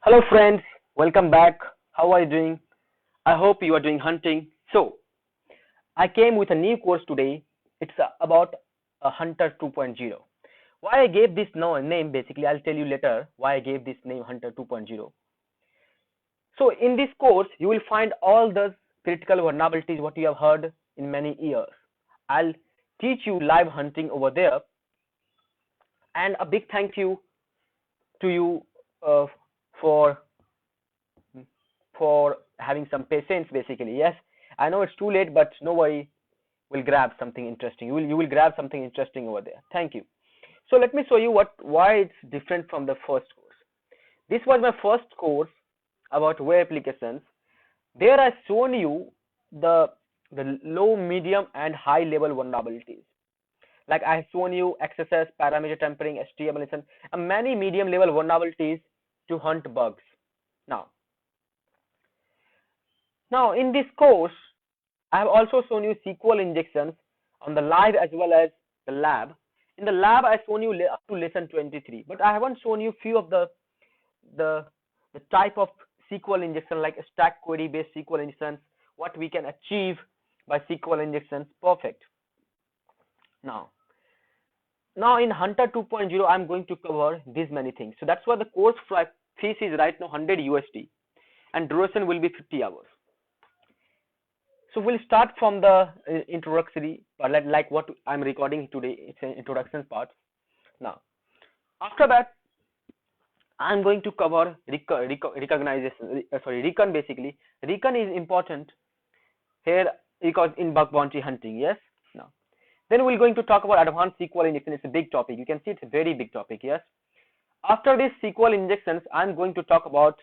Hello friends, welcome back. How are you doing? I hope you are doing hunting. So, I came with a new course today. It's about a Hunter 2.0. Why I gave this name basically, I'll tell you later why I gave this name Hunter 2.0. So, in this course, you will find all the critical vulnerabilities what you have heard in many years. I'll teach you live hunting over there, and a big thank you to you for having some patience basically. Yes, I know it's too late, but no worry, we'll grab something interesting. You will grab something interesting over there. Thank you. So let me show you why it's different from the first course. This was my first course about web applications. There I shown you the low, medium and high level vulnerabilities. Like I have shown you XSS, parameter tampering, HTML, and many medium level vulnerabilities to hunt bugs. Now in this course, I have also shown you SQL injections on the live as well as the lab. In the lab, I shown you up to lesson 23, but I haven't shown you few of the type of SQL injection like stack query based SQL injections, what we can achieve by SQL injections. Perfect. Now in Hunter 2.0, I'm going to cover these many things. So that's why the course fees is right now 100 USD and duration will be 50 hours. So we'll start from the introductory part, like what I'm recording today. It's an introduction part. Now, after that, I'm going to cover recon basically. Recon is important here because in bug bounty hunting, yes. Now, then we're going to talk about advanced SQL injection. It's a big topic. You can see it's a very big topic, yes. After this SQL injections, I'm going to talk about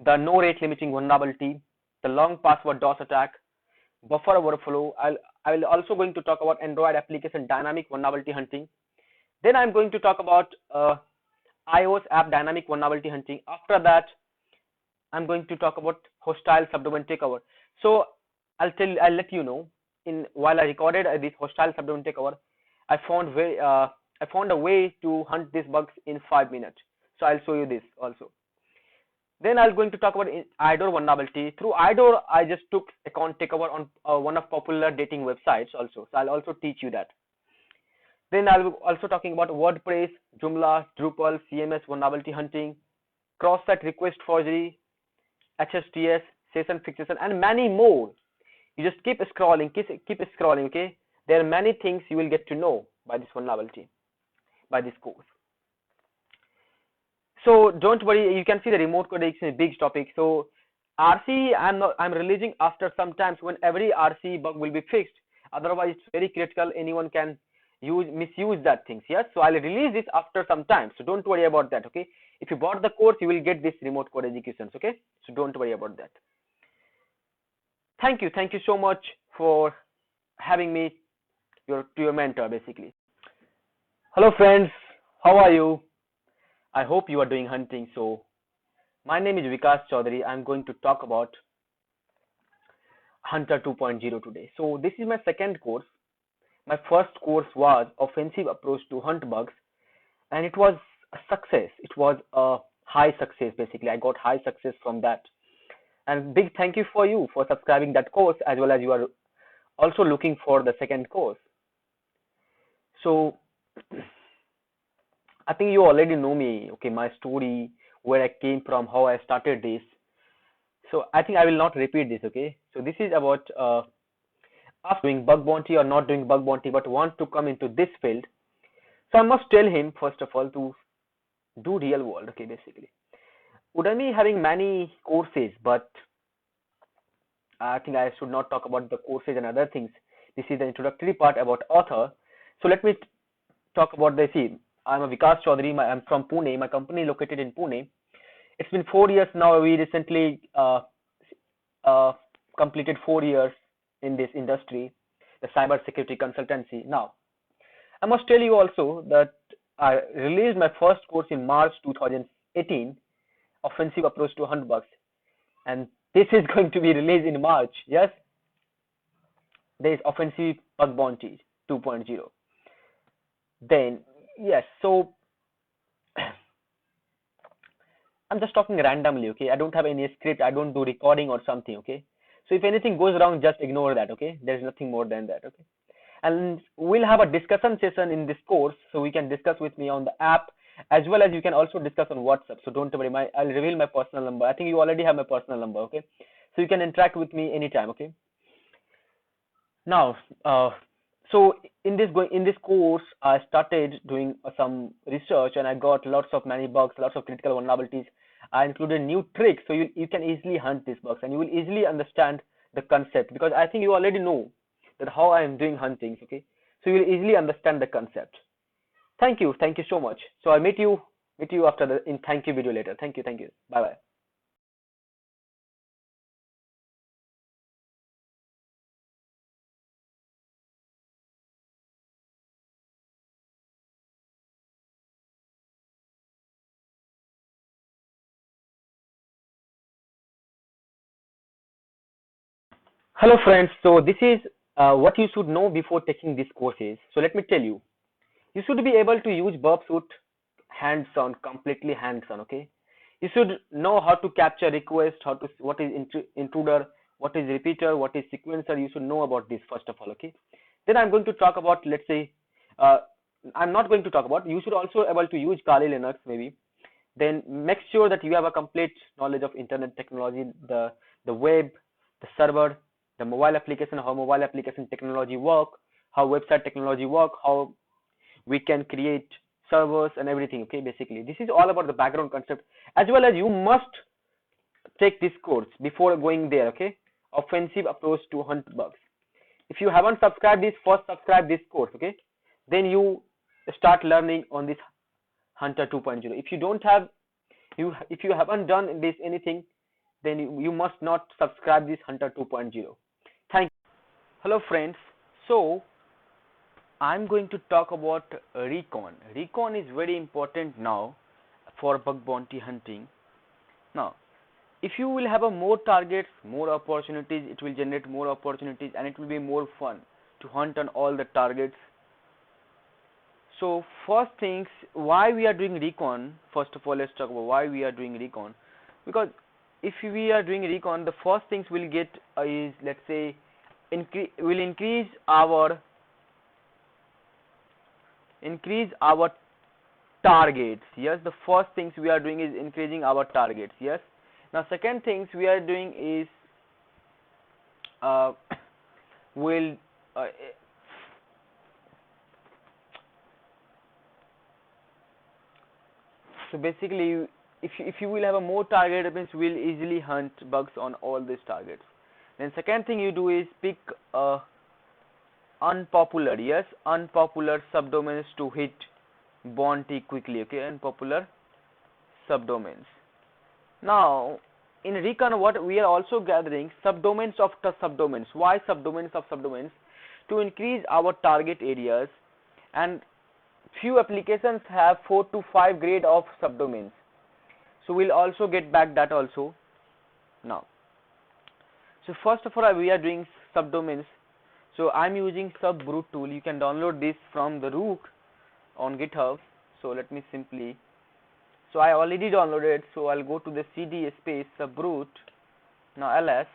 the no rate limiting vulnerability, the long password DOS attack, buffer overflow. I will also going to talk about Android application dynamic vulnerability hunting. Then I'm going to talk about iOS app dynamic vulnerability hunting. After that, I'm going to talk about hostile subdomain takeover. So I'll let you know. While I recorded this hostile subdomain takeover, I found a way to hunt these bugs in 5 minutes. So I'll show you this also. Then I'm going to talk about IDOR vulnerability. Through IDOR, I just took account takeover on one of popular dating websites also. So I'll also teach you that. Then I'll be also talking about WordPress, Joomla, Drupal, CMS vulnerability hunting, cross-site request forgery, HSTS, session fixation, and many more. You just keep scrolling, okay? There are many things you will get to know by this vulnerability, by this course. So don't worry, you can see the remote code is a big topic. So RC, I'm releasing after some time when every RC bug will be fixed. Otherwise, it's very critical. Anyone can misuse that things. Yes. So I'll release this after some time. So don't worry about that. Okay. If you bought the course, you will get this remote code executions. Okay. So don't worry about that. Thank you. Thank you so much for having me to your mentor basically. Hello friends. How are you? I hope you are doing hunting. So my name is Vikas Chaudhary. I'm going to talk about Hunter 2.0 today. So this is my second course. My first course was offensive approach to hunt bugs, and it was a success. It was a high success basically. I got high success from that. And big thank you for you for subscribing that course, as well as you are also looking for the second course. So I think you already know me, okay, my story, where I came from, how I started this. So I think I will not repeat this, okay. So this is about us doing bug bounty or not doing bug bounty, but want to come into this field. So I must tell him, first of all, to do real world, okay, basically. Udemy having many courses, but I think I should not talk about the courses and other things. This is the introductory part about author. So let me talk about the scene. I'm a Vikas Chaudhary. I'm from Pune. My company is located in Pune. It's been 4 years now. We recently completed 4 years in this industry, the cyber security consultancy. Now, I must tell you also that I released my first course in March 2018, Offensive Approach to Hunt Bugs, and this is going to be released in March. Yes, there is Offensive Bug Bounty 2.0. Then yes, so I'm just talking randomly, okay? I don't have any script, I don't do recording or something, okay? So if anything goes wrong, just ignore that, okay? There's nothing more than that, okay? And we'll have a discussion session in this course, so you can discuss with me on the app, as well as you can also discuss on WhatsApp. So don't worry, I'll reveal my personal number. I think you already have my personal number, okay? So you can interact with me anytime, okay? Now, so in this course, I started doing some research, and I got lots of many bugs, lots of critical vulnerabilities. I included new tricks, so you can easily hunt these bugs, and you will easily understand the concept, because I think you already know that how I am doing huntings, okay? So you will easily understand the concept. Thank you so much. So I'll meet you after the in thank you video later. Thank you, bye bye. Hello friends, so this is what you should know before taking these courses. So let me tell you, you should be able to use Burp Suite hands-on, completely hands-on, okay? You should know how to capture request, what is intruder, what is repeater, what is sequencer. You should know about this first of all, okay? Then I'm going to talk about, let's say, uh, I'm not going to talk about, you should also able to use Kali Linux maybe. Then make sure that you have a complete knowledge of internet technology, the web, the server, the mobile application, how mobile application technology work, how website technology work, how we can create servers and everything, okay? Basically this is all about the background concept, as well as you must take this course before going there, okay? Offensive approach to hunt bugs. If you haven't subscribed this, first subscribe this course, okay? Then you start learning on this Hunter 2.0. If you don't have if you haven't done this anything, then you must not subscribe this Hunter 2.0. Thank you. Hello friends, so I'm going to talk about recon. Recon is very important now for bug bounty hunting. Now, if you will have a more targets, more opportunities, it will generate more opportunities, and it will be more fun to hunt on all the targets. So first things, why we are doing recon? First of all, let's talk about why we are doing recon. Because if we are doing recon, the first things we'll get is, let's say, will increase our targets. Yes, the first things we are doing is increasing our targets. Yes. Now second things we are doing is will so basically if you will have a more target, it means we'll easily hunt bugs on all these targets. Then second thing you do is pick unpopular subdomains to hit bounty quickly, okay? Unpopular subdomains. Now in recon, what we are also gathering subdomains of subdomains. Why subdomains of subdomains? To increase our target areas, and few applications have 4 to 5 grade of subdomains, so we'll also get back that also. Now, so first of all, we are doing subdomains. So I'm using subroot tool. You can download this from the root on GitHub. So let me simply, so I already downloaded, so I'll go to the cd space subroot, now ls.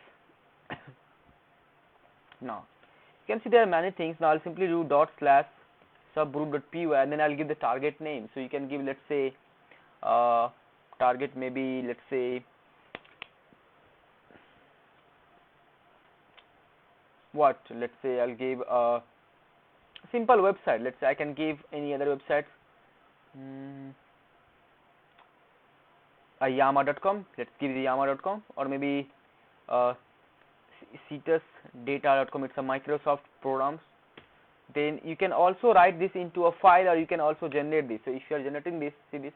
Now you can see there are many things. Now I'll simply do /subroot.py, and then I'll give the target name. So you can give, let's say, target maybe, let's say, what, let's say I'll give a simple website. Let's say I can give any other website, yama.com. let's give the yama.com, or maybe cetusdata.com. it's a Microsoft programs. Then you can also write this into a file, or you can also generate this. So if you are generating this, see this,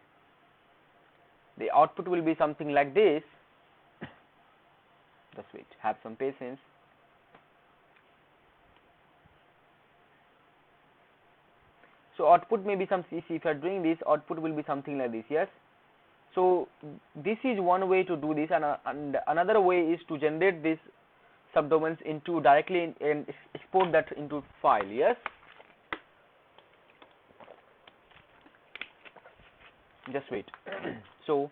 the output will be something like this. Just wait, have some patience. So output may be some, if you are doing this, output will be something like this. Yes. So this is one way to do this, and another way is to generate this subdomains into directly and export that into file. Yes. Just wait. So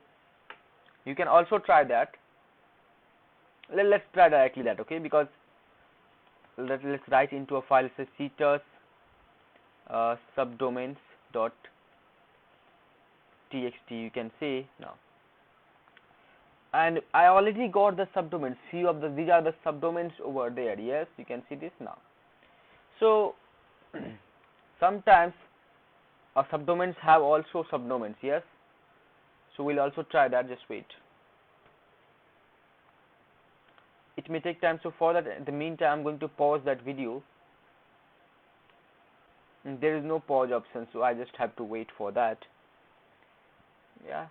You can also try that. Let's try directly that, okay? Because let's write into a file, says citus subdomains dot txt, you can say now. And I already got the subdomains, few of these are the subdomains over there. Yes, you can see this now. So sometimes subdomains have also subdomains. Yes, so we'll also try that. Just wait, it may take time. So for that, in the meantime, I'm going to pause that video. There is no pause option, so I just have to wait for that. Yeah.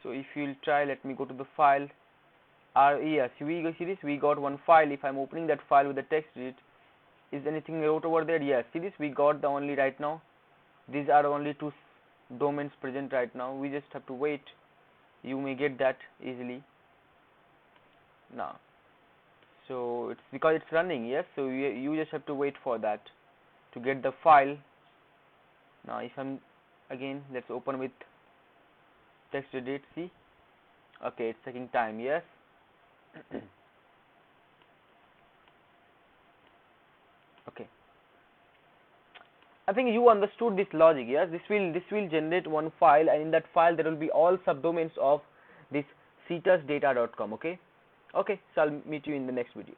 So if you'll try, let me go to the file. Yes, we see this, we got one file. If I'm opening that file with the text edit, is anything wrote over there? Yes, see this, we got the only right now. These are only two domains present right now. We just have to wait. You may get that easily now. So it's because it's running. Yes, so you just have to wait for that to get the file. Now if I'm again, let's open with text edit. See, okay, it's taking time. Yes. Okay, I think you understood this logic. Yes, this will generate one file, and in that file there will be all subdomains of this citusdata.com. Okay, so I'll meet you in the next video.